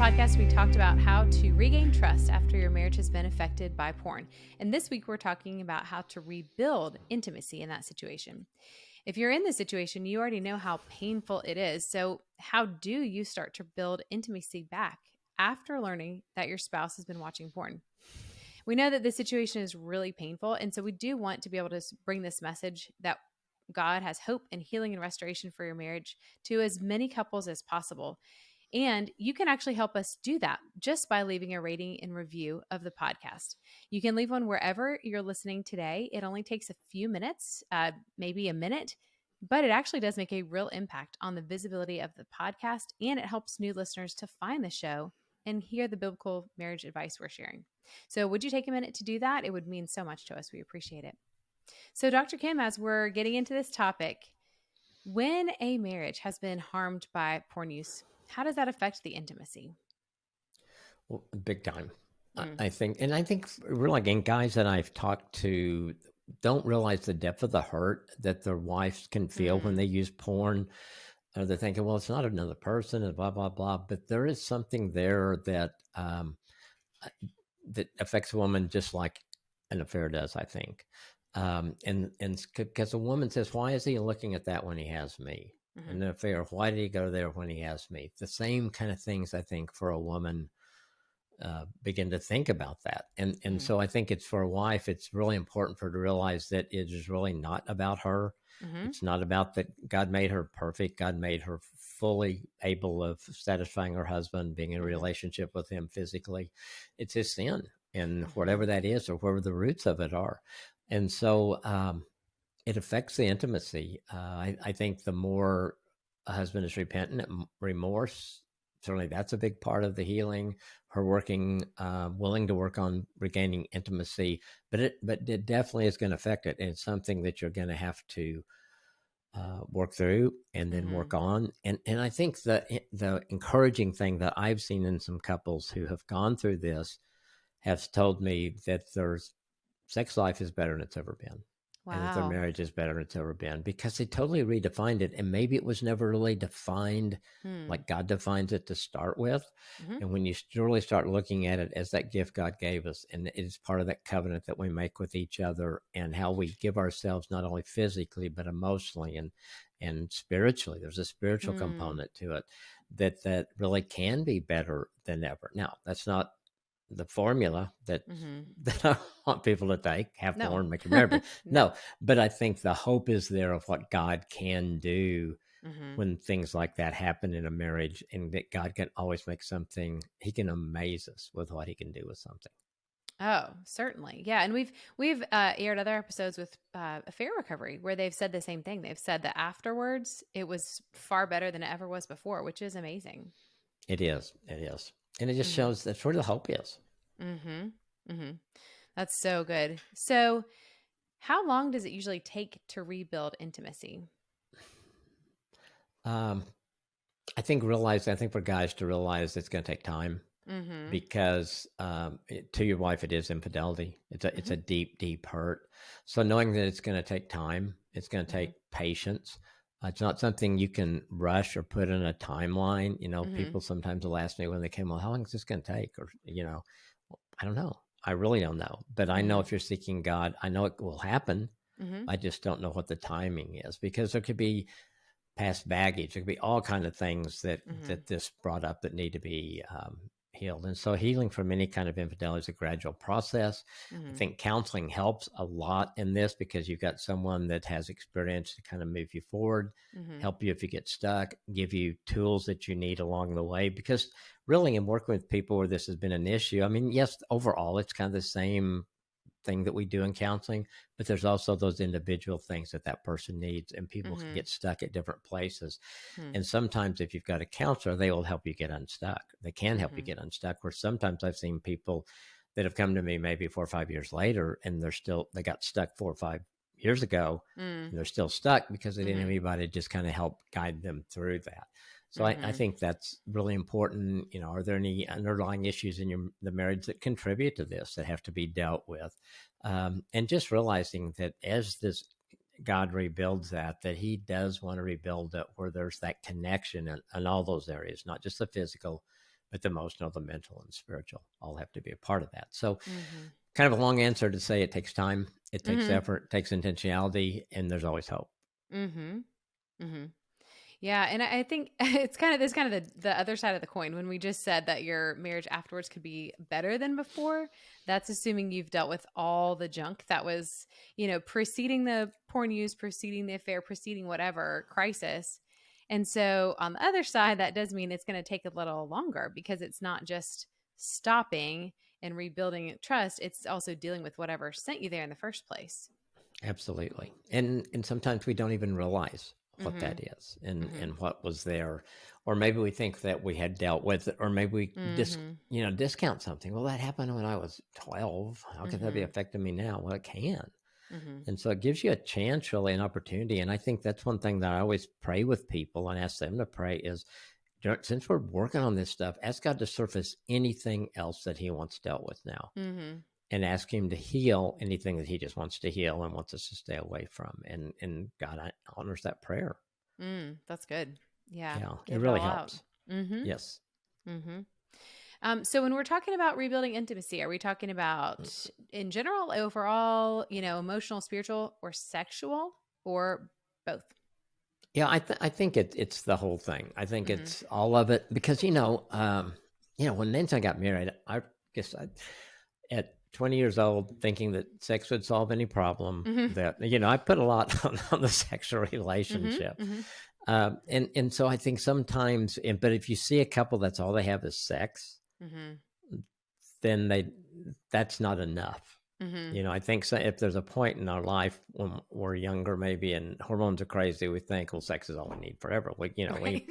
podcast, we talked about how to regain trust after your marriage has been affected by porn. And this week, we're talking about how to rebuild intimacy in that situation. If you're in this situation, you already know how painful it is. So how do you start to build intimacy back after learning that your spouse has been watching porn? We know that this situation is really painful. And so we do want to be able to bring this message that God has hope and healing and restoration for your marriage to as many couples as possible. And you can actually help us do that just by leaving a rating and review of the podcast. You can leave one wherever you're listening today. It only takes a few minutes, maybe a minute, but it actually does make a real impact on the visibility of the podcast, and it helps new listeners to find the show and hear the biblical marriage advice we're sharing. So would you take a minute to do that? It would mean so much to us. We appreciate it. So Dr. Kim, as we're getting into this topic, when a marriage has been harmed by porn use, how does that affect the intimacy? Well, big time. I think really, again, guys that I've talked to don't realize the depth of the hurt that their wives can feel when they use porn. They're thinking, well, it's not another person and blah, blah, blah. But there is something there that that affects a woman just like an affair does, I think. And because a woman says, why is he looking at that when he has me? An affair, why did he go there when he has me? The same kind of things, I think, for a woman begin to think about that. And so I think it's for a wife, it's really important for her to realize that it is really not about her. It's not about that God made her perfect. God made her fully able of satisfying her husband, being in a relationship with him physically. It's his sin, and whatever that is, or wherever the roots of it are. And so it affects the intimacy. I think the more a husband is repentant, remorse, certainly that's a big part of the healing. Her working, willing to work on regaining intimacy, but it definitely is going to affect it. And it's something that you're going to have to work through and then work on. And I think the encouraging thing that I've seen in some couples who have gone through this has told me that their sex life is better than it's ever been. Wow. And that their marriage is better than it's ever been, because they totally redefined it. And maybe it was never really defined like God defines it to start with. And when you really start looking at it as that gift God gave us, and it is part of that covenant that we make with each other, and how we give ourselves not only physically, but emotionally and spiritually. There's a spiritual component to it that really can be better than ever. Now, that's not the formula that I want people to take, have porn, make them married. No, but I think the hope is there of what God can do when things like that happen in a marriage, and that God can always make something, he can amaze us with what he can do with something. Oh, certainly. Yeah. And we've aired other episodes with affair recovery where they've said the same thing. They've said that afterwards it was far better than it ever was before, which is amazing. It is. And it just shows that's where the hope is. That's so good. So how long does it usually take to rebuild intimacy? I think for guys to realize it's going to take time, because to your wife, it is infidelity. It's a deep, deep hurt. So knowing that it's going to take time, it's going to take patience. It's not something you can rush or put in a timeline. People sometimes will ask me when they came, well, how long is this going to take? Or, I don't know. I really don't know. But I know if you're seeking God, I know it will happen. I just don't know what the timing is, because there could be past baggage. There could be all kinds of things that this brought up that need to be healed. And so healing from any kind of infidelity is a gradual process. I think counseling helps a lot in this, because you've got someone that has experience to kind of move you forward, help you if you get stuck, give you tools that you need along the way. Because really, in working with people where this has been an issue, I mean, yes, overall, it's kind of the same thing that we do in counseling, but there's also those individual things that person needs, and people can get stuck at different places. And sometimes if you've got a counselor, they will help you get unstuck. They can help you get unstuck, where sometimes I've seen people that have come to me maybe 4 or 5 years later, and they got stuck 4 or 5 years ago, and they're still stuck because they didn't have anybody to just kind of help guide them through that. So I think that's really important. Are there any underlying issues in the marriage that contribute to this that have to be dealt with? And just realizing that as this God rebuilds that he does want to rebuild it where there's that connection in all those areas, not just the physical, but the emotional, the mental, and spiritual all have to be a part of that. So Mm-hmm. kind of a long answer to say it takes time, it takes Mm-hmm. effort, it takes intentionality, and there's always hope. Mm-hmm. Mm-hmm. Yeah, and I think it's kind of this kind of the other side of the coin. When we just said that your marriage afterwards could be better than before, that's assuming you've dealt with all the junk that was, preceding the porn use, preceding the affair, preceding whatever crisis. And so on the other side, that does mean it's going to take a little longer because it's not just stopping and rebuilding trust, it's also dealing with whatever sent you there in the first place. Absolutely. And sometimes we don't even realize what Mm-hmm. that is and Mm-hmm. and what was there, or maybe we think that we had dealt with it, or maybe we Mm-hmm. discount something. Well, that happened when I was 12. How can that be Mm-hmm. affecting me now? Well, it can. Mm-hmm. And so it gives you a chance, really, an opportunity. And I think that's one thing that I always pray with people and ask them to pray is, since we're working on this stuff, ask God to surface anything else that he wants dealt with now, Mm-hmm. and ask him to heal anything that he just wants to heal and wants us to stay away from. And God honors that prayer. That's good. Yeah. Yeah, it Get it really all out. helps. Mm-hmm. Yes. Mm-hmm. So when we're talking about rebuilding intimacy, are we talking about in general, overall, emotional, spiritual, or sexual, or both? Yeah, I think it's the whole thing. I think Mm-hmm. it's all of it because when Nancy and I got married, I guess at 20 years old, thinking that sex would solve any problem. Mm-hmm. That I put a lot on the sexual relationship, Mm-hmm. and so I think sometimes, but if you see a couple that's all they have is sex, Mm-hmm. then that's not enough. Mm-hmm. I think so, if there's a point in our life when we're younger, maybe, and hormones are crazy, we think, well, sex is all we need forever. Right.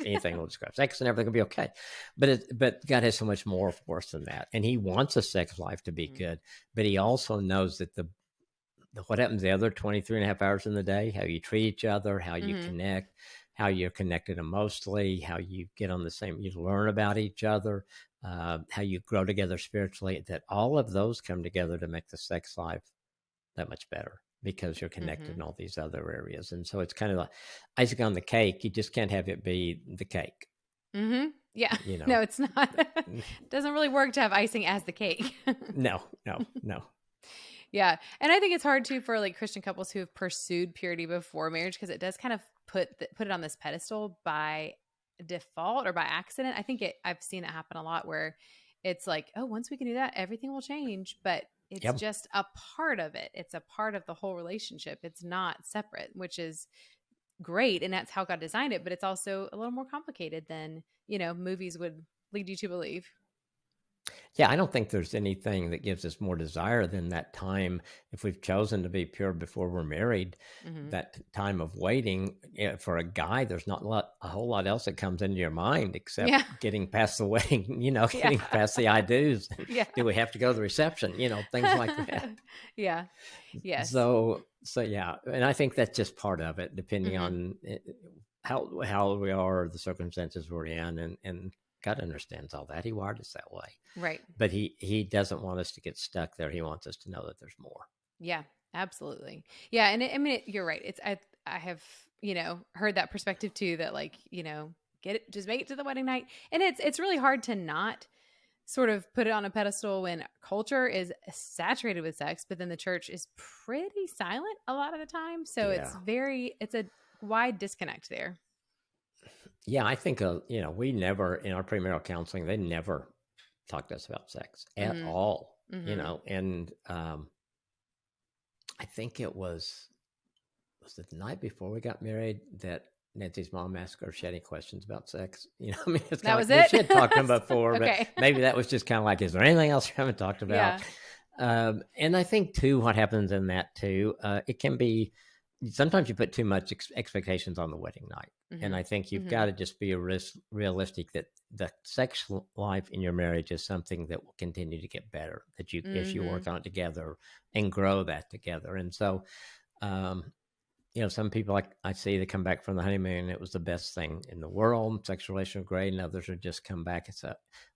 Anything will describe sex and everything will be okay. But God has so much more for us than that. And he wants a sex life to be Mm-hmm. good, but he also knows that what happens the other 23 and a half hours in the day, how you treat each other, how you Mm-hmm. connect, how you're connected emotionally, how you get on the same, you learn about each other, how you grow together spiritually, that all of those come together to make the sex life that much better because you're connected Mm-hmm. in all these other areas. And so it's kind of like icing on the cake. You just can't have it be the cake, Mm-hmm. Yeah. you No, know? it's not. It doesn't really work to have icing as the cake. No, no, no. Yeah. And I think it's hard too for like Christian couples who have pursued purity before marriage because it does kind of put it on this pedestal by default or by accident. I've seen it happen a lot where it's like, oh, once we can do that, everything will change, but it's Yep. just a part of it. It's a part of the whole relationship. It's not separate, which is great, and that's how God designed it, but it's also a little more complicated than, movies would lead you to believe. Yeah, I don't think there's anything that gives us more desire than that time. If we've chosen to be pure before we're married, Mm-hmm. that time of waiting, for a guy, there's not a whole lot else that comes into your mind except Yeah. getting past the wedding, Yeah. getting past the I do's. Yeah. Do we have to go to the reception? Things like that. Yeah. Yes. So yeah, and I think that's just part of it, depending Mm-hmm. on how we are, the circumstances we're in, and God understands all that. He wired us that way, Right. but he doesn't want us to get stuck there. He wants us to know that there's more. Yeah, absolutely. Yeah, and you're right. I have heard that perspective too. That like get it, just make it to the wedding night, and it's really hard to not sort of put it on a pedestal when culture is saturated with sex, but then the church is pretty silent a lot of the time. So Yeah, it's a wide disconnect there. yeah. I think we never, in our premarital counseling, they never talked to us about sex at Mm-hmm. all. Mm-hmm. And I think it was it the night before we got married that Nancy's mom asked her if she had any questions about sex. I mean, it's That kind was of like, it. she had talked to him before, but Okay. maybe that was just kind of like, is there anything else we haven't talked about? Yeah. And I think too, what happens in that too, it can be, sometimes you put too much expectations on the wedding night. And Mm-hmm. I think you've Mm-hmm. got to just be realistic that the sexual life in your marriage is something that will continue to get better, that as you Mm-hmm. work on it together and grow that together. And so, um, some people, like I see, they come back from the honeymoon, it was the best thing in the world, sexual relation great, and others are just come back and say,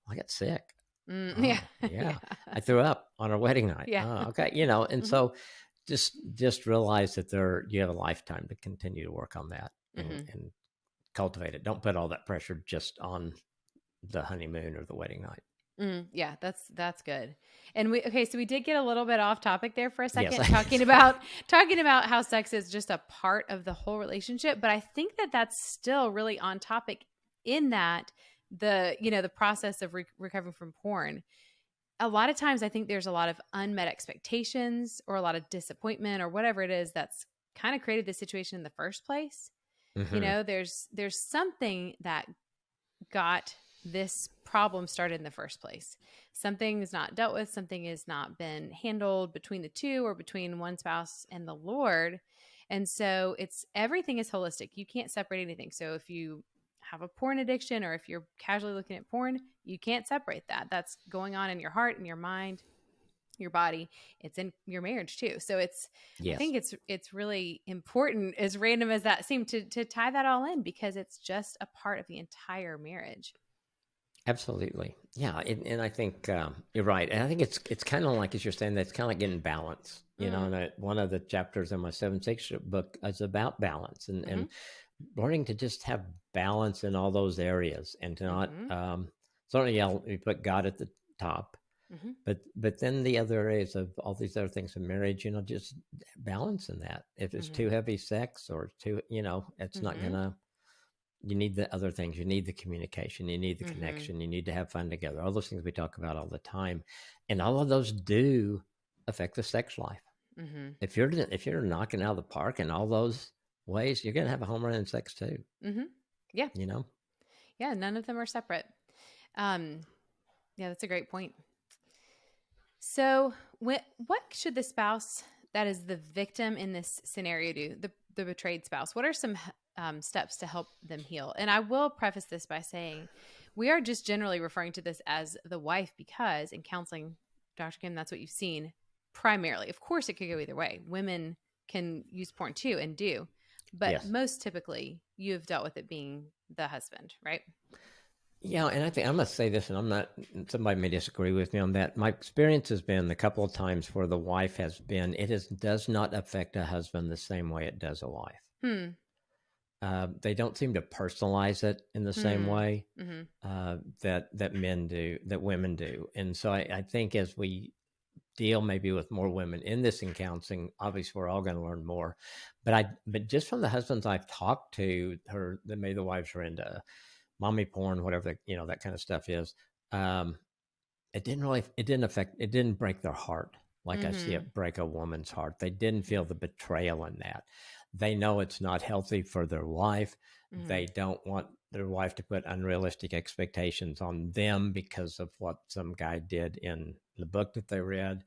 I got sick. Yeah. Oh Yeah. yeah, I threw up on our wedding night. Yeah. Oh, okay, and Mm-hmm. so just realize that you have a lifetime to continue to work on that, and Mm-hmm. and cultivate it. Don't put all that pressure just on the honeymoon or the wedding night. Yeah, that's good. And so we did get a little bit off topic there for a Yes. second, talking about how sex is just a part of the whole relationship. But I think that that's still really on topic in that the process of recovering from porn. A lot of times, I think there's a lot of unmet expectations or a lot of disappointment or whatever it is that's kind of created this situation in the first place. Mm-hmm. There's something that got this problem started in the first place. Something is not dealt with, something has not been handled between the two or between one spouse and the Lord. And so everything is holistic. You can't separate anything. So if you have a porn addiction or if you're casually looking at porn, you can't separate that. That's going on in your heart and your mind, your body. It's in your marriage too. So I Yes. think it's really important, as random as that seemed, to tie that all in, because it's just a part of the entire marriage. Absolutely. Yeah. And I think you're right. And I think it's kind of like, as you're saying, that's kind of like getting balance. And one of the chapters in my 7-6 book is about balance and learning to just have balance in all those areas and to not certainly you put God at the top, but then the other areas of all these other things in marriage, just balance in that. If it's too heavy sex or too, it's not gonna. You need the other things. You need the communication. You need the connection. You need to have fun together. All those things we talk about all the time, and all of those do affect the sex life. If you're knocking out of the park in all those ways, you're gonna have a home run in sex too. Yeah. Yeah, none of them are separate. Yeah, that's a great point. So what should the spouse that is the victim in this scenario do, the betrayed spouse? What are some steps to help them heal? And I will preface this by saying we are just generally referring to this as the wife because in counseling, Dr. Kim, that's what you've seen primarily. Of course, it could go either way. Women can use porn too and do. But most typically, you have dealt with it being the husband, right? Yeah, and I think I must say this, and I'm not. Somebody may disagree with me on that. My experience has been the couple of times where the wife has been. Does not affect a husband the same way it does a wife. They don't seem to personalize it in the same way that men do, that women do, and so I think as we deal maybe with more women in this in counseling, obviously we're all going to learn more. But just from the husbands I've talked to, maybe the wives are into mommy porn, whatever that kind of stuff is. It didn't break their heart like I see it break a woman's heart. They didn't feel the betrayal in that. They know it's not healthy for their wife. They don't want their wife to put unrealistic expectations on them because of what some guy did in the book that they read.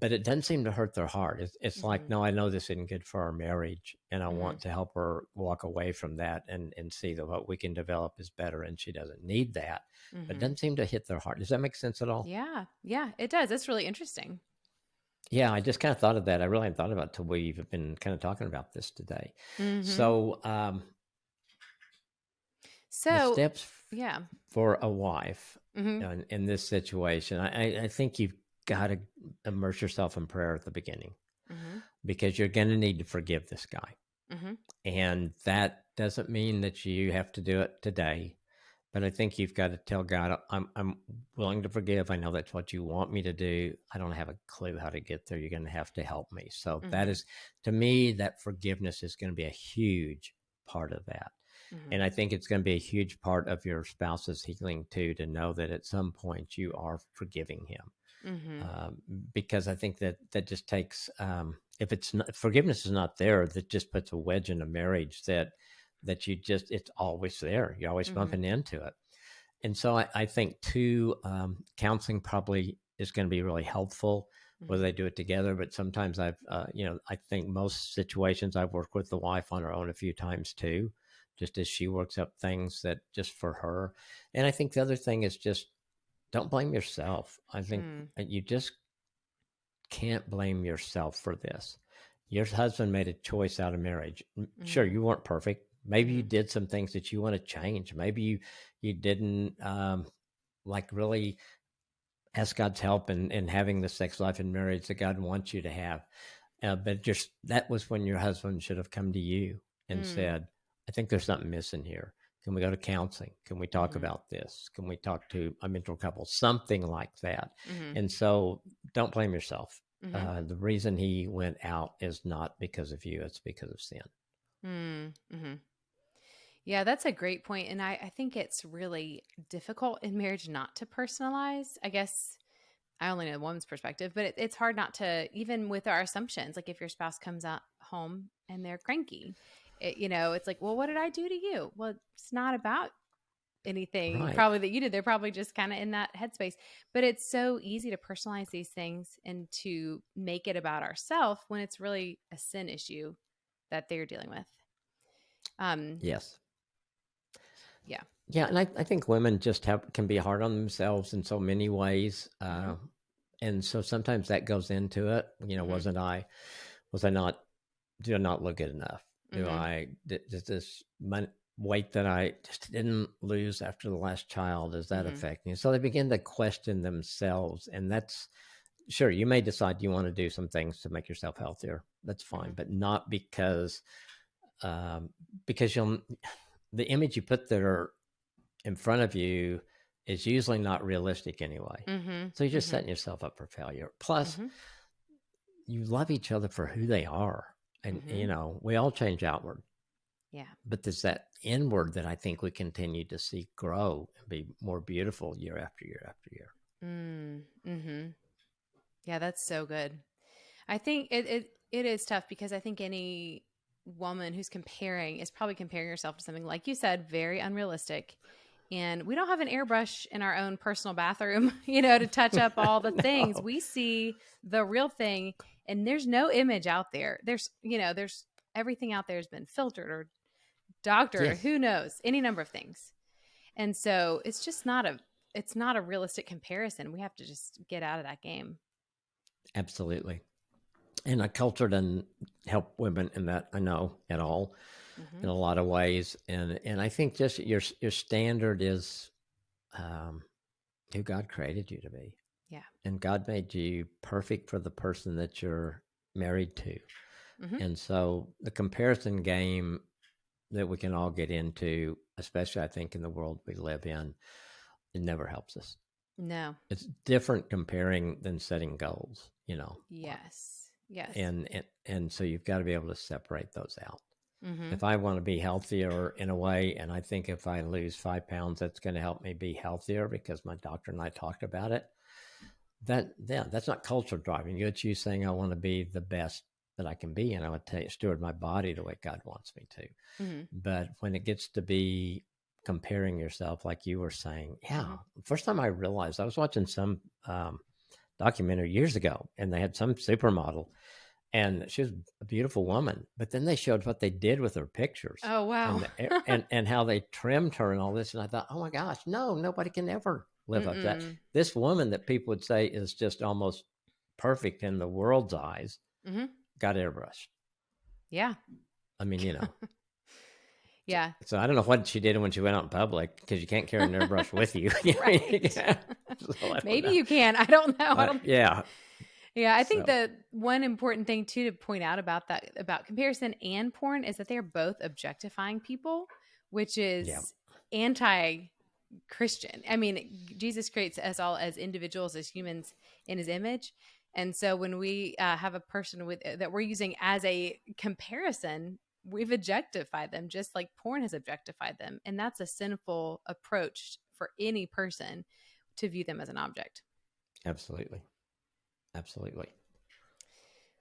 But it doesn't seem to hurt their heart. It's like, no, I know this isn't good for our marriage, and I want to help her walk away from that and see that what we can develop is better, and she doesn't need that. But it doesn't seem to hit their heart. Does that make sense at all? Yeah, it does. That's really interesting. Yeah, I just kind of thought of that. I really hadn't thought about it till we've been kind of talking about this today. So, the steps for a wife in this situation, I think you've got to immerse yourself in prayer at the beginning because you're going to need to forgive this guy. And that doesn't mean that you have to do it today. But I think you've got to tell God, I'm willing to forgive. I know that's what you want me to do. I don't have a clue how to get there. You're going to have to help me. So that is, to me, that forgiveness is going to be a huge part of that. And I think it's going to be a huge part of your spouse's healing too, to know that at some point you are forgiving him. Because I think that just takes, if forgiveness is not there, that just puts a wedge in a marriage that it's always there. You're always bumping into it. And so I think too, counseling probably is going to be really helpful whether they do it together. But sometimes I think most situations I've worked with the wife on her own a few times too, just as she works up things that just for her. And I think the other thing is just don't blame yourself. I think you just can't blame yourself for this. Your husband made a choice out of marriage. Sure, you weren't perfect. Maybe you did some things that you want to change. Maybe you didn't really ask God's help in having the sex life in marriage that God wants you to have. But that was when your husband should have come to you and said, I think there's something missing here. Can we go to counseling? Can we talk about this? Can we talk to a mentor couple? Something like that. And so don't blame yourself. The reason he went out is not because of you, it's because of sin. Mm-hmm. Yeah, that's a great point. And I think it's really difficult in marriage not to personalize. I guess I only know woman's perspective, but it's hard not to, even with our assumptions. Like if your spouse comes out home and they're cranky, it's like, well, what did I do to you? Well, it's not about anything Right. probably that you did. They're probably just kind of in that headspace. But it's so easy to personalize these things and to make it about ourselves when it's really a sin issue that they're dealing with. Yes. Yeah. Yeah, and I think women just can be hard on themselves in so many ways, and so sometimes that goes into it. Was I not? Do I not look good enough? Does this weight that I just didn't lose after the last child, does that affect me? So they begin to question themselves, and that's sure. You may decide you want to do some things to make yourself healthier. That's fine, but not because you'll the image you put there in front of you is usually not realistic anyway. So you're just setting yourself up for failure. Plus, you love each other for who they are. And, we all change outward. Yeah. But there's that inward that I think we continue to see grow and be more beautiful year after year after year. Yeah, that's so good. I think it is tough because I think any woman who's comparing is probably comparing herself to something, like you said, very unrealistic. And we don't have an airbrush in our own personal bathroom, to touch up all the things. We see the real thing, and there's no image out there. There's everything out there has been filtered or doctored, or who knows, any number of things. And so it's just not a realistic comparison. We have to just get out of that game. Absolutely. And our culture doesn't help women in that, I know, at all. In a lot of ways, and I think just your standard is who God created you to be. Yeah. And God made you perfect for the person that you're married to. And so the comparison game that we can all get into, especially I think in the world we live in, it never helps us. No. It's different comparing than setting goals, Yes. And so you've got to be able to separate those out. If I want to be healthier in a way, and I think if I lose 5 pounds, that's going to help me be healthier because my doctor and I talked about it. That's not culture driving. It's you saying I want to be the best that I can be, and I would steward my body the way God wants me to. But when it gets to be comparing yourself, like you were saying, first time I realized, I was watching some documentary years ago, and they had some supermodel. And she was a beautiful woman, but then they showed what they did with her pictures. Oh, wow. And how they trimmed her and all this. And I thought, oh my gosh, no, nobody can ever live up to that. This woman that people would say is just almost perfect in the world's eyes got airbrushed. Yeah. I mean, Yeah. So I don't know what she did when she went out in public, because you can't carry an airbrush with you. So maybe you can. I don't know. Yeah. Yeah, I think the one important thing too to point out about comparison and porn is that they are both objectifying people, which is anti-Christian. I mean, Jesus creates us all as individuals, as humans in his image. And so when we have a person that we're using as a comparison, we've objectified them just like porn has objectified them. And that's a sinful approach for any person to view them as an object. Absolutely.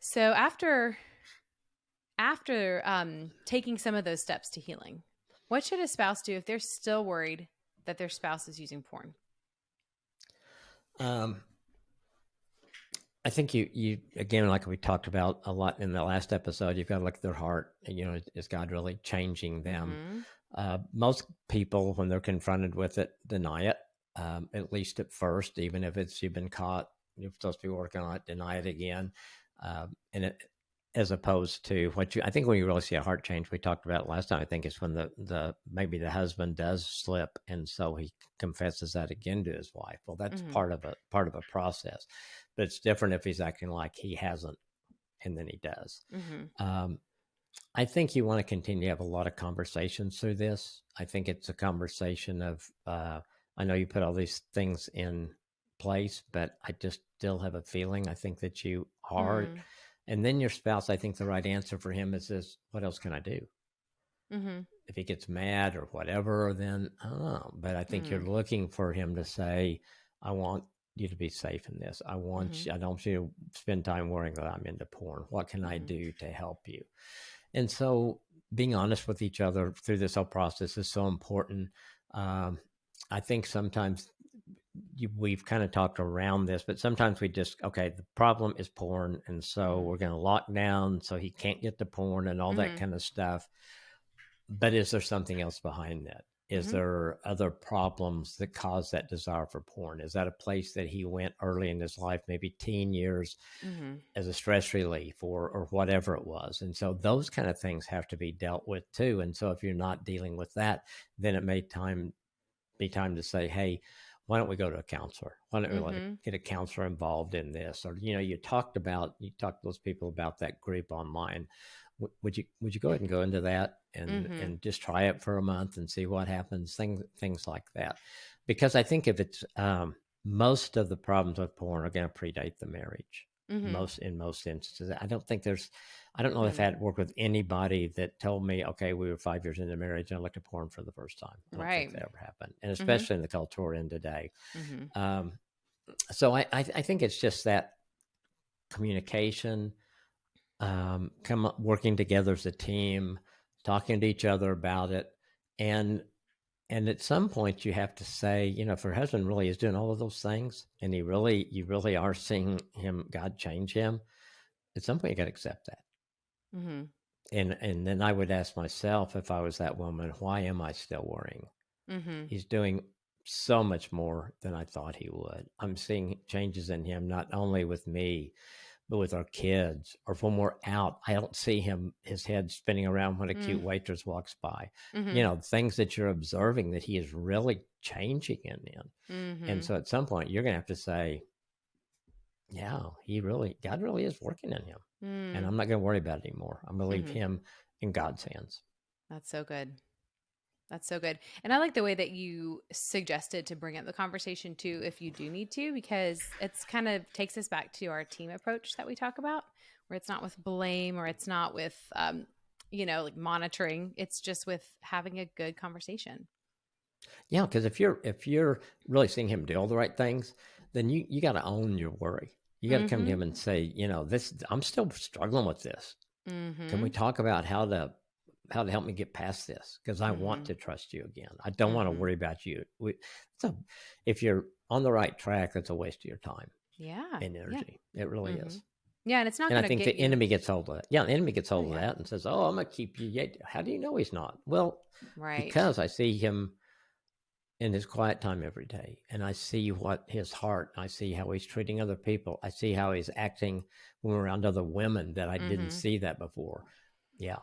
So after taking some of those steps to healing, what should a spouse do if they're still worried that their spouse is using porn? I think you again, like we talked about a lot in the last episode, you've got to look at their heart. Is God really changing them? Most people, when they're confronted with it, deny it, at least at first, even if you've been caught. You're supposed to be working on it, deny it again. As opposed to I think when you really see a heart change, we talked about it last time, I think it's when maybe the husband does slip, and so he confesses that again to his wife. Well, that's part of a process, but it's different if he's acting like he hasn't and then he does. I think you want to continue to have a lot of conversations through this. I think it's a conversation of, I know you put all these things in place, but I just still have a feeling. I think that you are. Mm. And then your spouse, I think the right answer for him is this: what else can I do? Mm-hmm. If he gets mad or whatever, then I don't know. But I think you're Mm. looking for him to say, I want you to be safe in this. Mm-hmm. I don't want you to spend time worrying that I'm into porn. What can I Mm-hmm. do to help you? And so being honest with each other through this whole process is so important. Um, I think sometimes we've kind of talked around this, but sometimes we just, okay, the problem is porn. And so Mm. we're going to lock down so he can't get to porn and all that Mm-hmm. kind of stuff. But is there something else behind that? Is Mm-hmm. there other problems that cause that desire for porn? Is that a place that he went early in his life, maybe teen years, Mm-hmm. as a stress relief or whatever it was? And so those kind of things have to be dealt with too. And so if you're not dealing with that, then it may be time to say, hey, why don't we go to a counselor? Why don't we Mm-hmm. get a counselor involved in this? Or, you talked to those people about that group online. Would you go ahead and go into that Mm-hmm. and just try it for a month and see what happens? Things like that. Because I think if it's most of the problems with porn are going to predate the marriage. Mm-hmm. In most instances, I don't know if I Mm. had worked with anybody that told me, okay, we were 5 years into marriage and I looked at porn for the first time. I don't think Right. that ever happened. And Mm-hmm. especially in the culture we're in today. Mm-hmm. Um, so I think it's just that communication, working together as a team, talking to each other about it. And at some point you have to say, if her husband really is doing all of those things and you really are seeing God change him, at some point you got to accept that. Mm-hmm. And then I would ask myself, if I was that woman, why am I still worrying? Mm-hmm. He's doing so much more than I thought he would. I'm seeing changes in him, not only with me, but with our kids, or when we're out. I don't see his head spinning around when a cute waitress walks by. Mm-hmm. Things that you're observing that he is really changing in. And Mm-hmm. so at some point you're going to have to say, yeah, God really is working in him. And Mm. I'm not going to worry about it anymore. I'm going to leave Mm-hmm. him in God's hands. That's so good. That's so good. And I like the way that you suggested to bring up the conversation too, if you do need to, because it's kind of takes us back to our team approach that we talk about, where it's not with blame or it's not with, like monitoring. It's just with having a good conversation. Yeah, because if you're really seeing him do all the right things, then you got to own your worry. You got to come to Mm-hmm. him and say, this, I'm still struggling with this. Can we Mm-hmm. talk about how to help me get past this? Because I want Mm-hmm. to trust you again. I don't want to Mm-hmm. worry about you. If you're on the right track, that's a waste of your time Yeah. and Yeah. energy. It really Mm-hmm. is. Yeah. And it's not And I going to think get the you. enemy gets hold of that. Yeah, the enemy gets Oh, hold of yeah. that and says, "Oh, I'm gonna keep you." Yet, how do you know he's not? Well, Right. because I see him in his quiet time every day, and I see what his heart. I see how he's treating other people. I see how he's acting when we're around other women that I didn't Mm-hmm. see that before. Yeah,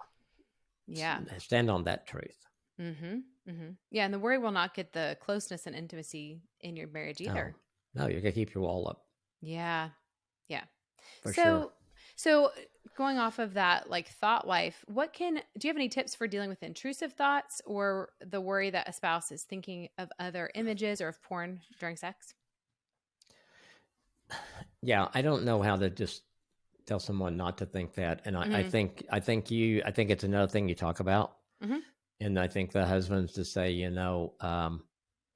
Yeah. stand on that truth. Mm-hmm. Mm-hmm. Yeah. And the worry will not get the closeness and intimacy in your marriage No, either. no, you're gonna keep your wall up Yeah. Yeah. for sure. So going off of that like thought life, do you have any tips for dealing with intrusive thoughts or the worry that a spouse is thinking of other images or of porn during sex? Yeah, I don't know how to just tell someone not to think that, and Mhm. I think it's another thing you talk about. Mhm. And I think the husbands to say,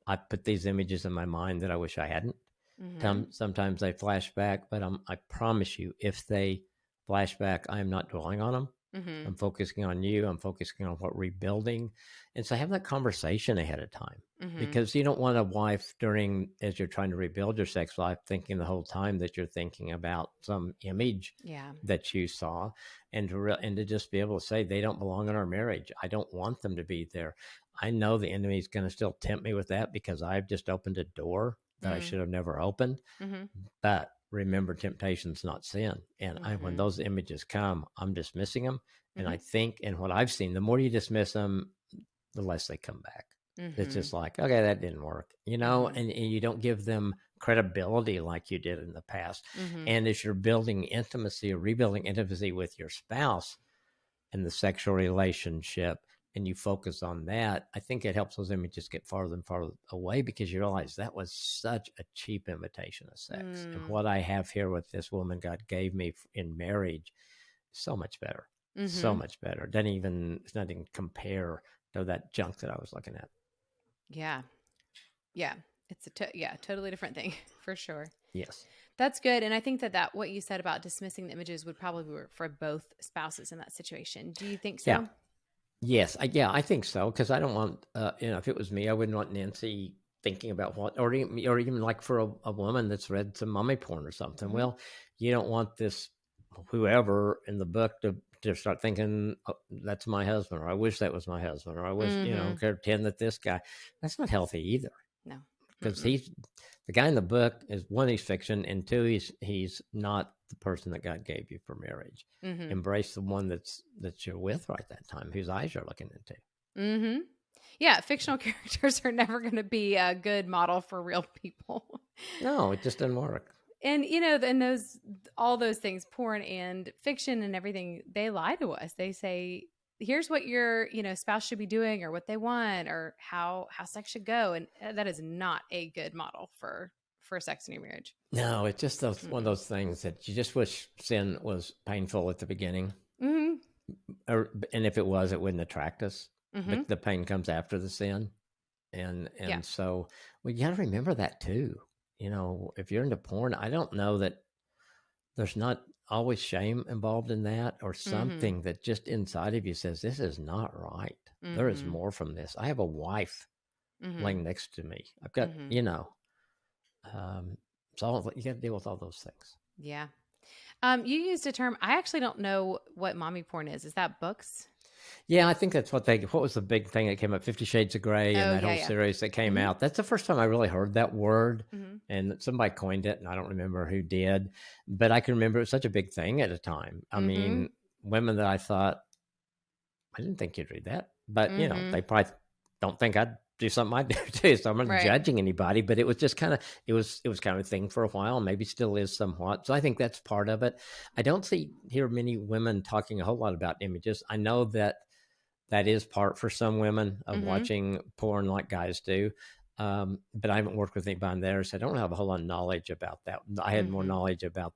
I put these images in my mind that I wish I hadn't. Mhm. Sometimes they flash back, but I promise you, if they flash back, I am not dwelling on them. Mhm. I'm focusing on you. I'm focusing on what rebuilding. And so have that conversation ahead of time, Mhm. because you don't want a wife as you're trying to rebuild your sex life, thinking the whole time that you're thinking about some image Yeah. that you saw, and to just be able to say, they don't belong in our marriage. I don't want them to be there. I know the enemy is going to still tempt me with that because I've just opened a door that I Mm. should have never opened. Mhm. But remember, temptation's not sin. And when Mhm. those images come, I'm dismissing them. And Mhm. I think, and what I've seen, the more you dismiss them, the less they come back. It's Mhm. just like, okay, that didn't work, Mhm. and you don't give them credibility like you did in the past. Mhm. And as you're building intimacy or rebuilding intimacy with your spouse, and the sexual relationship, and you focus on that, I think it helps those images get farther and farther away, because you realize that was such a cheap imitation of sex. And what I have here with this woman God gave me in marriage is so much better. So much better. It's not even compare to that junk that I was looking at. Yeah. Yeah. It's totally different thing for sure. Yes. That's good. And I think that what you said about dismissing the images would probably work for both spouses in that situation. Do you think so? Yeah. Yes. I think so. Because I don't want, if it was me, I wouldn't want Nancy thinking about or even like for a woman that's read some mommy porn or something. Well, you don't want this whoever in the book to start thinking, oh, that's my husband, or I wish that was my husband, or I wish, pretend that this guy. That's not healthy either. No. Because he's the guy in the book is, one, he's fiction, and two, he's not the person that God gave you for marriage. Embrace the one that you're with right that time, whose eyes you're looking into. Yeah, fictional characters are never going to be a good model for real people. No, it just doesn't work. And all those things, porn and fiction and everything, they lie to us. They say, here's what your spouse should be doing, or what they want, or how sex should go, and that is not a good model for sex in your marriage. No, it's just one of those things that you just wish sin was painful at the beginning, and if it was, it wouldn't attract us. But the pain comes after the sin, and so we got to remember that too. If you're into porn, I don't know that there's not always shame involved in that, or something that just inside of you says, this is not right. There is more from this. I have a wife laying next to me. I've got, so you got to deal with all those things. Yeah. You used a term. I actually don't know what mommy porn is. Is that books? Yeah, I think that's what was the big thing that came up, 50 Shades of Grey, and that whole series that came out. That's the first time I really heard that word, and somebody coined it, and I don't remember who did, but I can remember it was such a big thing at a time. I mean, women that I thought, I didn't think you'd read that, but they probably don't think I'd do something I do too. So I'm not judging anybody, but it was just kind of, it was kind of a thing for a while, and maybe still is somewhat. So I think that's part of it. I don't hear many women talking a whole lot about images. I know that is part for some women of watching porn like guys do. But I haven't worked with anybody there, so I don't have a whole lot of knowledge about that. I had more knowledge about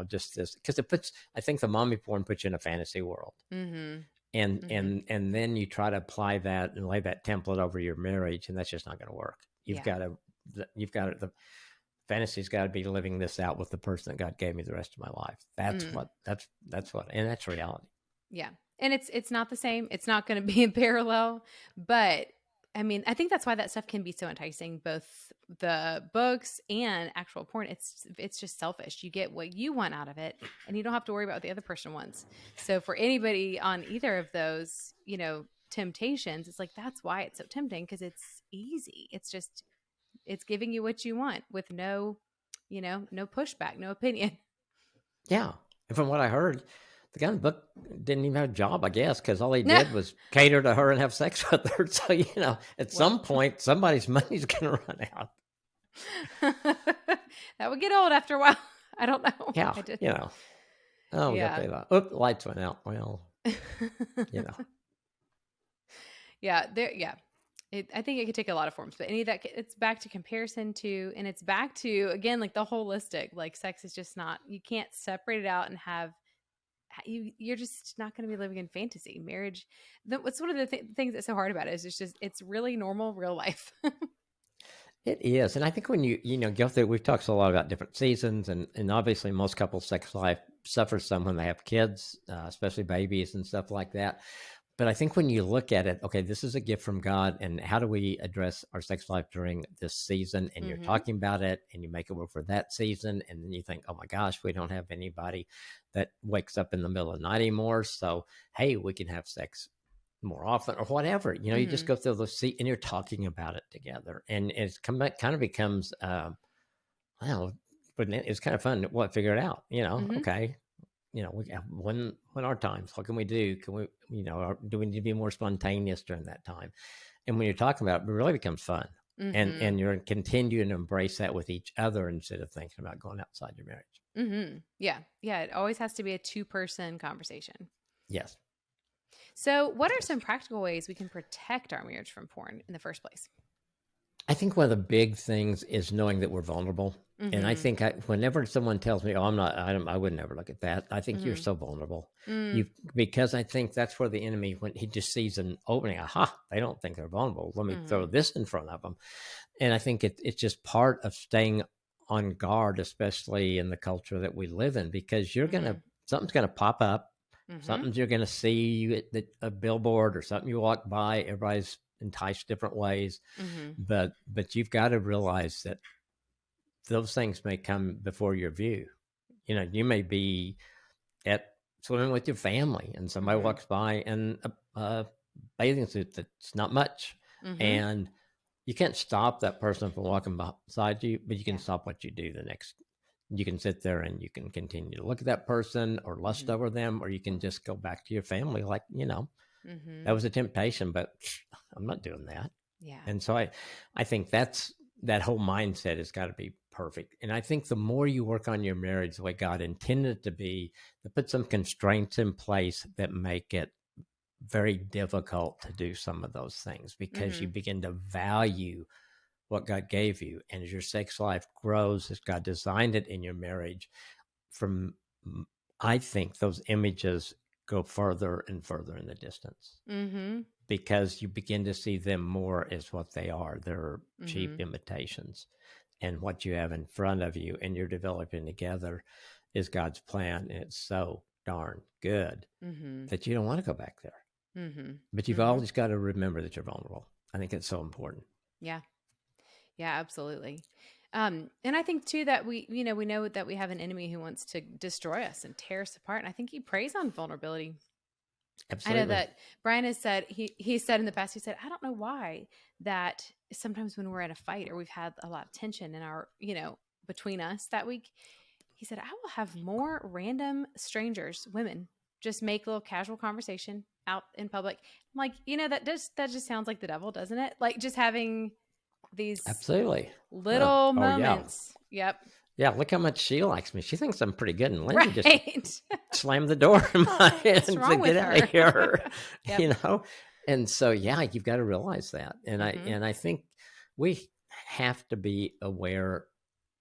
just this, because I think the mommy porn puts you in a fantasy world. And then you try to apply that and lay that template over your marriage, and that's just not going to work. The fantasy's got to be living this out with the person that God gave me the rest of my life. That's and that's reality. Yeah. And it's not the same. It's not going to be in parallel, but I mean, I think that's why that stuff can be so enticing, both the books and actual porn. It's just selfish. You get what you want out of it, and you don't have to worry about what the other person wants. So for anybody on either of those, temptations, it's like, that's why it's so tempting, because it's easy. It's giving you what you want with no pushback, no opinion. Yeah. And from what I heard, the guy in the book didn't even have a job, I guess, because all he did was cater to her and have sex with her. So, at some point, somebody's money's going to run out. That would get old after a while. I don't know. Yeah, Oh, we got to pay that. Oop, lights went out. Well, Yeah, I think it could take a lot of forms, but any of that, it's back to comparison too, and it's back to, again, like the holistic, like sex is just not, you can't separate it out and have, you're just not going to be living in fantasy. Marriage, what's one of the things that's so hard about it is it's really normal real life. It is. And I think when you go through, we've talked a lot about different seasons, and obviously most couples' sex life suffers some when they have kids, especially babies and stuff like that. But I think when you look at it, okay, this is a gift from God, and how do we address our sex life during this season? And you're talking about it, and you make it work for that season, and then you think, oh my gosh, we don't have anybody that wakes up in the middle of the night anymore. So, hey, we can have sex more often or whatever. You just go through those, and you're talking about it together, and it's kind of becomes, well, but it's kind of fun to figure it out. Okay. When our times, what can we do? Can we, do we need to be more spontaneous during that time? And when you're talking about it, it really becomes fun, and you're continuing to embrace that with each other instead of thinking about going outside your marriage. Yeah. It always has to be a 2-person conversation. Yes. So, what are some practical ways we can protect our marriage from porn in the first place? I think one of the big things is knowing that we're vulnerable. And I Mm-hmm. think whenever someone tells me, "Oh, I'm not," I would never look at that. I think you're Mm-hmm. so vulnerable. Mm, You because I think that's where the enemy, when he just sees an opening, aha, they don't think they're vulnerable. Let me throw mm-hmm. this in front of them. And I think it's just part of staying on guard, especially in the culture that we live in, because Mm-hmm. something's gonna pop up, Mm-hmm. something you're gonna see at a billboard or something you walk by. Everybody's enticed different ways, Mm-hmm. but you've got to realize that those things may come before your view. You may be at swimming with your family and somebody Mm-hmm. walks by in a bathing suit that's not much, Mm-hmm. and you can't stop that person from walking beside you, but you can Yeah. stop what you do the next. You can sit there and you can continue to look at that person or lust Mm-hmm. over them, or you can just go back to your family like, that Mm-hmm. was a temptation, but I'm not doing that. Yeah. And so I think that whole mindset has got to be perfect. And I think the more you work on your marriage the way God intended it to be, to put some constraints in place that make it very difficult to do some of those things, because you Mm-hmm. begin to value what God gave you. And as your sex life grows, as God designed it in your marriage, from I think those images go further and further in the distance, Mm-hmm. because you begin to see them more as what they are. They're cheap Mm-hmm. imitations. And what you have in front of you and you're developing together is God's plan. And it's so darn good Mm-hmm. that you don't want to go back there. Mm-hmm. But you've Mm-hmm. always got to remember that you're vulnerable. I think it's so important. Yeah. Yeah, absolutely. And I think too that we know that we have an enemy who wants to destroy us and tear us apart. And I think he preys on vulnerability. I know Absolutely. that Brian has said he said in the past, he said, I don't know why that sometimes when we're in a fight or we've had a lot of tension in our, between us that week, he said, I will have more random strangers, women, just make a little casual conversation out in public. I'm like, that just sounds like the devil, doesn't it? Like just having these Absolutely. little Oh, yeah. moments. Yep. Yeah. Look how much she likes me. She thinks I'm pretty good. And Lindsay just Right. slammed the door in my What's hand to wrong with get out of her? here, Yep. you know? And so, yeah, you've got to realize that. And Mm-hmm. I think we have to be aware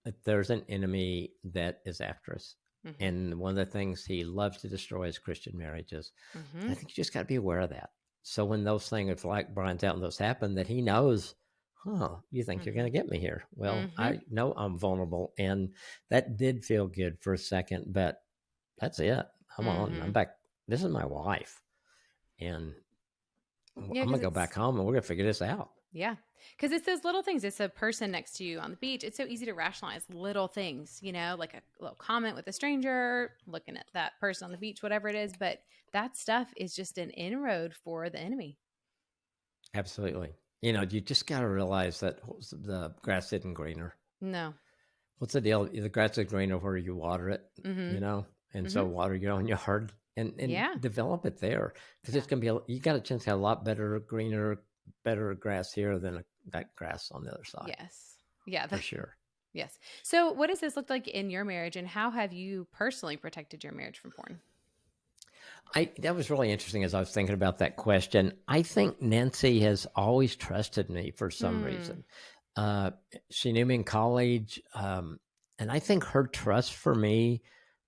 that there's an enemy that is after us. Mm-hmm. And one of the things he loves to destroy is Christian marriages. Mm-hmm. And I think you just got to be aware of that. So when those things like Brian's out and those happen, that he knows, you think you're Mm-hmm. going to get me here. Well, Mm-hmm. I know I'm vulnerable. And that did feel good for a second, but that's it. I'm on. Mm-hmm. I'm back. This is my wife. And I'm Yeah, going to because go back home and we're going to figure this out. yeah, because it's those little things. It's a person next to you on the beach. It's so easy to rationalize little things, like a little comment with a stranger, looking at that person on the beach, whatever it is. But that stuff is just an inroad for the enemy. Absolutely. You just got to realize that the grass isn't greener. No. What's the deal? The grass is greener where you water it, Mm-hmm. and so Mm-hmm. water your own yard and Yeah. develop it there, because Yeah. it's going to be, you got a chance to have a lot better, greener, better grass here than that grass on the other side, Yes. Yeah. for sure. Yes. So, what does this look like in your marriage, and how have you personally protected your marriage from porn? That was really interesting as I was thinking about that question. I think Nancy has always trusted me for some Hmm. reason. Uh, she knew me in college, and I think her trust for me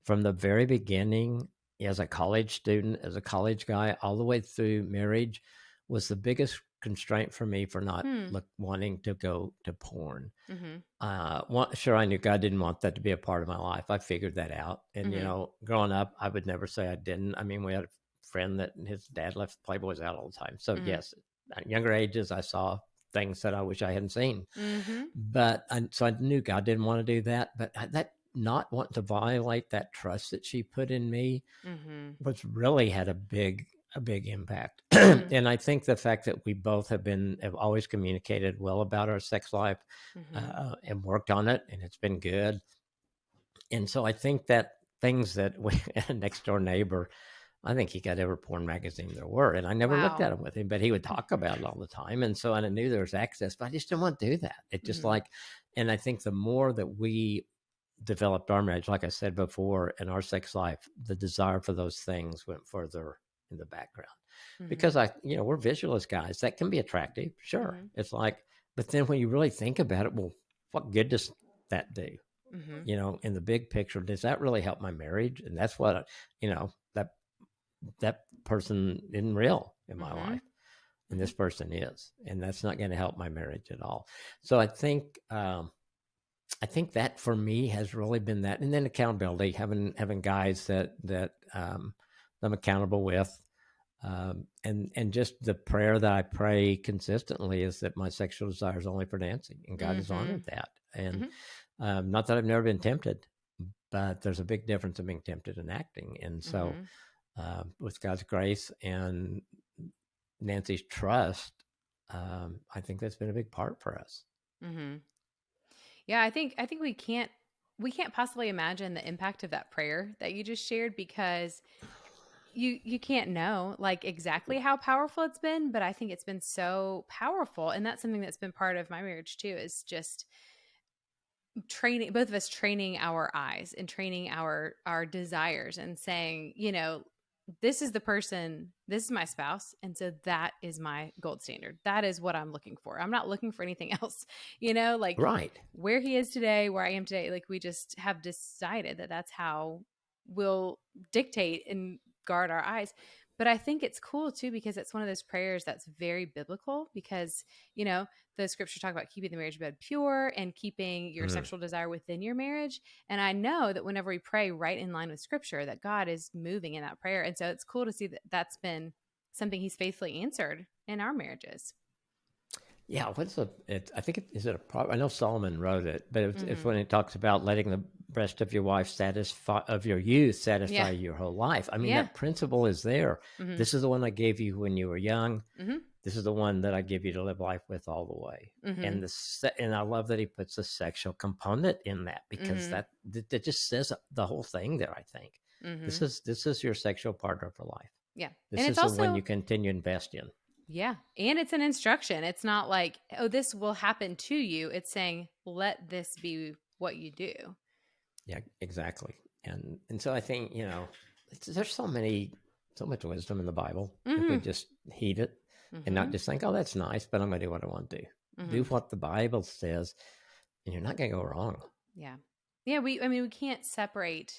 from the very beginning, as a college student, as a college guy, all the way through marriage, was the biggest constraint for me for not Hmm. wanting to go to porn. Mm-hmm. Sure, I knew God didn't want that to be a part of my life. I figured that out. And, Mm-hmm. growing up, I would never say I didn't. I mean, we had a friend that his dad left Playboys out all the time. So, Mm-hmm. yes, at younger ages, I saw things that I wish I hadn't seen. Mm-hmm. So I knew God didn't want to do that. But that not wanting to violate that trust that she put in me Mm-hmm. was really had a big impact. Mm-hmm. And I think the fact that we both have always communicated well about our sex life, Mm-hmm. and worked on it, and it's been good. And so I think that things that we a next door neighbor, I think he got every porn magazine there were, and I never looked at Wow. them with him, but he would talk about it all the time. And so I knew there was access, but I just didn't want to do that. It just Mm-hmm. like, and I think the more that we developed our marriage, like I said before, in our sex life, the desire for those things went further in the background. because Mm-hmm. we're visualist guys. That can be attractive. Sure. Mm-hmm. It's like, but then when you really think about it, well, what good does that do? Mm-hmm. In the big picture, does that really help my marriage? And that's what, that person isn't real in my Mm-hmm. life. And this person is, and that's not going to help my marriage at all. So I think that for me has really been that, and then accountability, having guys that I'm accountable with, and just the prayer that I pray consistently is that my sexual desire is only for dancing, and God has Mm-hmm. honored that. And Mm-hmm. not that I've never been tempted, but there's a big difference in being tempted and acting. And so, Mm-hmm. with God's grace and Nancy's trust, I think that's been a big part for us. Mm-hmm. Yeah, I think we can't possibly imagine the impact of that prayer that you just shared, because you can't know like exactly how powerful it's been, but I think it's been so powerful, and that's something that's been part of my marriage too, is just training, both of us training our eyes and training our desires, and saying, this is the person, this is my spouse, and so that is my gold standard, that is what I'm looking for, I'm not looking for anything else, like Right. where he is today, where I am today, like we just have decided that that's how we'll dictate and guard our eyes. But I think it's cool too, because it's one of those prayers that's very biblical, because you know the scriptures talk about keeping the marriage bed pure and keeping your Mm. sexual desire within your marriage. And I know that whenever we pray right in line with scripture, that God is moving in that prayer. And so it's cool to see that that's been something he's faithfully answered in our marriages. Yeah, I think is it a I know Solomon wrote it, but it's Mm-hmm. when it talks about letting the breast of your wife of your youth Yeah. satisfy your whole life. I mean, Yeah. that principle is there. Mm-hmm. This is the one I gave you when you were young. Mm-hmm. This is the one that I give you to live life with all the way. Mm-hmm. And I love that he puts a sexual component in that, because Mm-hmm. that just says the whole thing there. I think Mm-hmm. this is your sexual partner for life. Yeah. And This it's is the one also, you continue to invest in. yeah. And it's an instruction. It's not like, oh, this will happen to you. It's saying, let this be what you do. Yeah, exactly. And so I think, there's so much wisdom in the Bible if we Mm-hmm. just heed it and Mm-hmm. not just think, oh, that's nice, but I'm going to do what I want to do. Mm-hmm. Do what the Bible says, and you're not going to go wrong. Yeah. Yeah. We can't separate,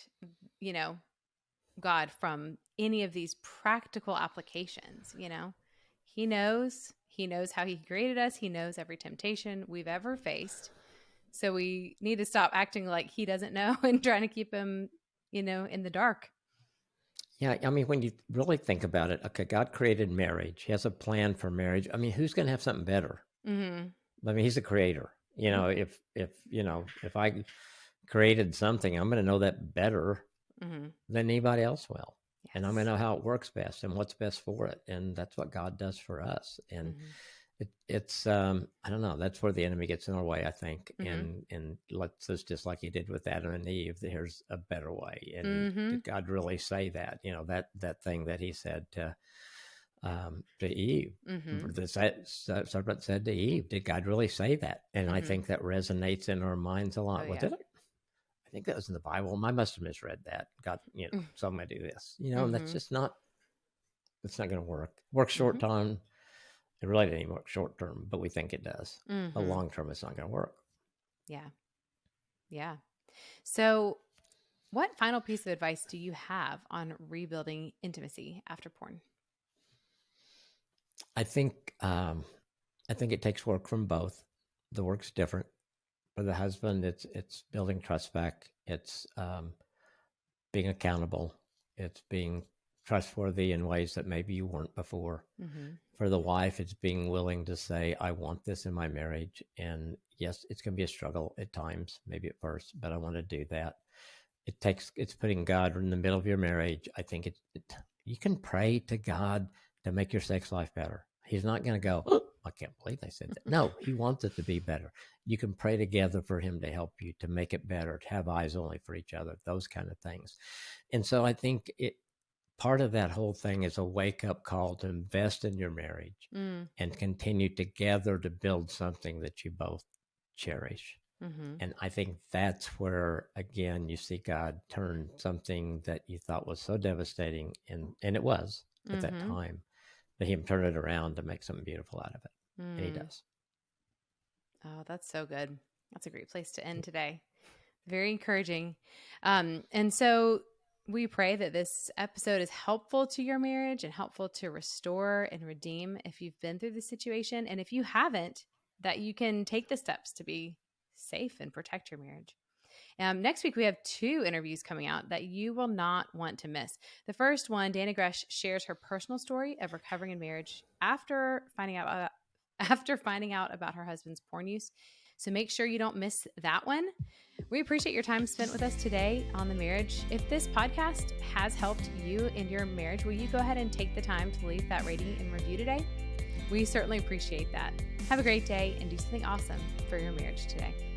you know, God from any of these practical applications. He knows how he created us. He knows every temptation we've ever faced. So we need to stop acting like he doesn't know and trying to keep him, in the dark. Yeah, I mean, when you really think about it, okay, God created marriage. He has a plan for marriage. I mean, who's going to have something better? Mm-hmm. I mean, he's the creator. If I created something, I'm going to know that better Mm-hmm. than anybody else will. And I'm going Yes. to know how it works best and what's best for it. And that's what God does for us. And Mm-hmm. it's I don't know. That's where the enemy gets in our way, I think. Mm-hmm. And lets us, just like he did with Adam and Eve, there's a better way. And Mm-hmm. did God really say that? That thing that he said to Eve, Mm-hmm. the serpent said to Eve, did God really say that? And I Mm-hmm. think that resonates in our minds a lot. Oh Well, yeah. did it? I think that was in the Bible. I must have misread that. God, so I'm going to do this, and that's Mm-hmm. just not, it's not going to work. Work Mm-hmm. short term. It really didn't work short term, but we think it does. But Mm-hmm. long term, it's not going to work. Yeah. Yeah. So, what final piece of advice do you have on rebuilding intimacy after porn? I think, I think it takes work from both. The work's different. For the husband, it's building trust back. It's being accountable. It's being trustworthy in ways that maybe you weren't before. Mm-hmm. For the wife, it's being willing to say, I want this in my marriage. And yes, it's going to be a struggle at times, maybe at first, but I want to do that. It's putting God in the middle of your marriage. I think you can pray to God to make your sex life better. He's not going to go, oh, I can't believe they said that. No, he wants it to be better. You can pray together for him to help you to make it better, to have eyes only for each other, those kind of things. And so I think part of that whole thing is a wake up call to invest in your marriage Mm. and continue together to build something that you both cherish. Mm-hmm. And I think that's where, again, you see God turn something that you thought was so devastating, and it was at that Mm-hmm. time, that he can turn it around to make something beautiful out of it. And he does. Oh, that's so good. That's a great place to end today. Very encouraging. And so we pray that this episode is helpful to your marriage and helpful to restore and redeem if you've been through the situation. And if you haven't, that you can take the steps to be safe and protect your marriage. Next week, we have 2 interviews coming out that you will not want to miss. The first one, Dana Gresh shares her personal story of recovering in marriage after finding out about her husband's porn use. So make sure you don't miss that one. We appreciate your time spent with us today on the marriage. If this podcast has helped you in your marriage, will you go ahead and take the time to leave that rating and review today? We certainly appreciate that. Have a great day and do something awesome for your marriage today.